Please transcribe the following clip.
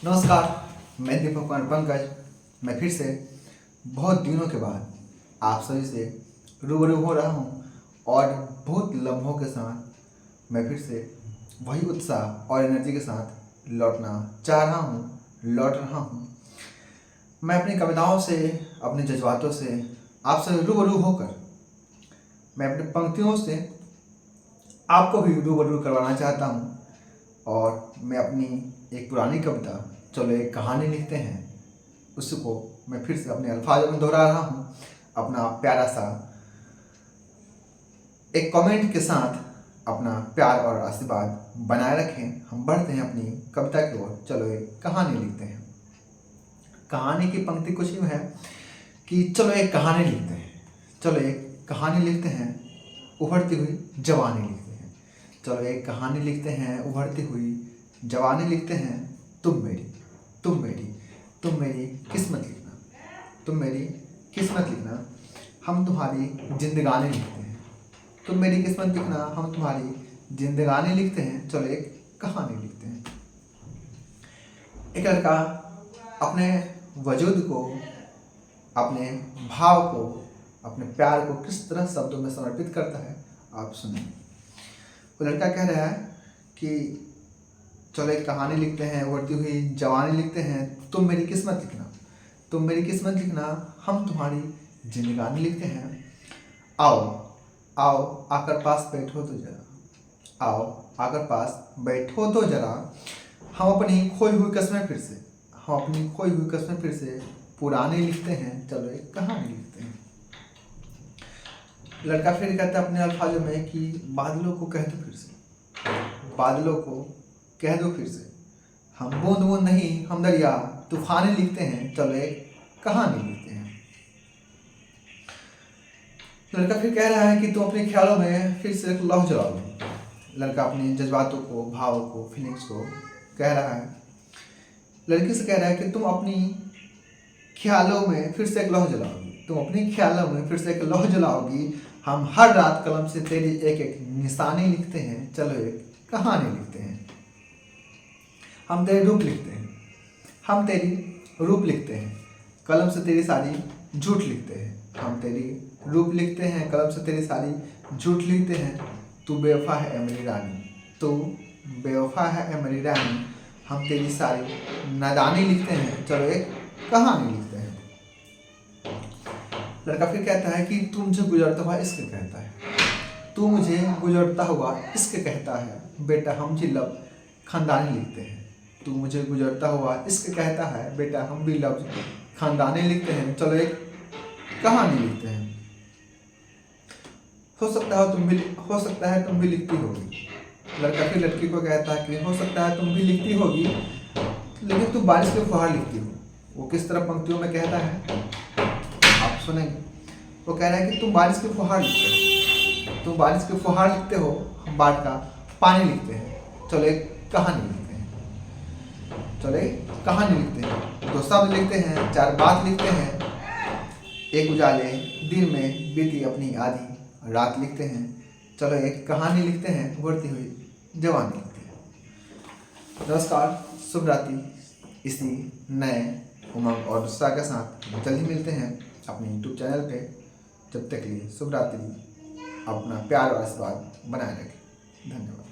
नमस्कार, मैं दीपक कुमार पंकज। मैं फिर से बहुत दिनों के बाद आप सभी से रूबरू हो रहा हूँ और बहुत लम्हों के साथ मैं फिर से वही उत्साह और एनर्जी के साथ लौट रहा हूँ। मैं अपनी कविताओं से, अपने जज्बातों से आपसे रूबरू होकर मैं अपनी पंक्तियों से आपको भी रूबरू करवाना चाहता हूँ। और मैं अपनी एक पुरानी कविता चलो एक कहानी लिखते हैं उसको मैं फिर से अपने अल्फाजों में दोहरा रहा हूँ। अपना प्यारा सा एक कमेंट के साथ अपना प्यार और आशीर्वाद बनाए रखें। हम बढ़ते हैं अपनी कविता की ओर। चलो एक कहानी लिखते हैं। कहानी की पंक्ति कुछ यूँ है कि चलो एक कहानी लिखते हैं, चलो एक कहानी लिखते हैं, उभरती हुई जवानी लिखते हैं। चलो एक कहानी लिखते हैं, उभरती हुई जवानी लिखते हैं। तुम मेरी किस्मत लिखना, तुम मेरी किस्मत लिखना, हम तुम्हारी जिंदगानी लिखते हैं। तुम मेरी किस्मत लिखना, हम तुम्हारी जिंदगानी लिखते हैं। चलो एक कहानी लिखते हैं। एक लड़का अपने वजूद को, अपने भाव को, अपने प्यार को किस तरह शब्दों में समर्पित करता है आप सुनिए। वो लड़का कह रहा है कि चलो एक कहानी लिखते हैं, उभरती हुई जवानी लिखते हैं। तुम मेरी किस्मत लिखना, तुम मेरी किस्मत लिखना, हम तुम्हारी जिंदगानी लिखते हैं। आओ आओ आकर पास बैठो तो जरा, आओ आकर पास बैठो तो जरा, हम अपनी खोई हुई कस्में फिर से पुरानी लिखते हैं। चलो एक कहानी लिखते हैं। लड़का फिर कहता है अपने अल्फाजों में कि बादलों को कह दो फिर से, बादलों को कह दो फिर से, हम बूंद बूंद नहीं हम दरिया तूफानी लिखते हैं। चलो एक कहानी लिखते हैं। लड़का फिर कह रहा है कि तुम अपने ख्यालों में फिर से एक लौह जला दो। लड़का अपने जज्बातों को, भावों को, फीलिंग्स को कह रहा है। लड़की से कह रहा है कि तुम अपनी ख्यालों में फिर से एक लौह जलाओगी, तुम अपनी ख्यालों में फिर से एक लौह जलाओगी, हम हर रात कलम से तेरी एक एक निशानी लिखते हैं। चलो एक कहानी लिखते हैं। हम तेरी रूप लिखते हैं, हम तेरी रूप लिखते हैं, कलम से तेरी सारी झूठ लिखते हैं। हम तेरी रूप लिखते हैं, कलम से तेरी सारी झूठ लिखते हैं। तू बेवफा है ए मेरी रानी, तू बेवफा है ए मेरी रानी, हम तेरी सारी नादानी लिखते हैं। चलो एक कहानी लिखते हैं। लड़का फिर कहता है कि तू मुझे गुजरता हुआ इश्क कहता है, तू मुझे गुजरता हुआ इश्क कहता है, बेटा हम भी लफ्ज़ खानदानी लिखते हैं। तू मुझे गुजरता हुआ इश्क कहता है, बेटा हम भी लफ्ज़ खानदानी लिखते हैं। चलो एक कहानी लिखते हैं। हो सकता है तुम भी लिखती होगी। लड़का फिर लड़की को कहता है कि हो सकता है तुम भी लिखती होगी, लेकिन तुम बारिश के फुहार लिखती हो। वो किस तरह पंक्तियों में कहता है आप सुनेंगे। वो कह रहा है कि तुम बारिश के फुहार लिखते हो, तुम बारिश के फुहार लिखते हो, हम बाढ़ का पानी लिखते हैं। चलो एक कहानी लिखते हैं, चलो एक कहानी लिखते हैं। दो शब्द लिखते हैं, चार बात लिखते हैं, एक उजाले दिन में बीती अपनी आधी रात लिखते हैं। चलो एक कहानी लिखते हैं, उभरती हुई जवानी लिखते हैं। नमस्कार, शुभ रात्रि। इसी नए उमंग और उत्साह के साथ जल्दी मिलते हैं अपने YouTube चैनल पे। जब तक के लिए शुभ रात्रि। अपना प्यार और आशीर्वाद बनाए रखें। धन्यवाद।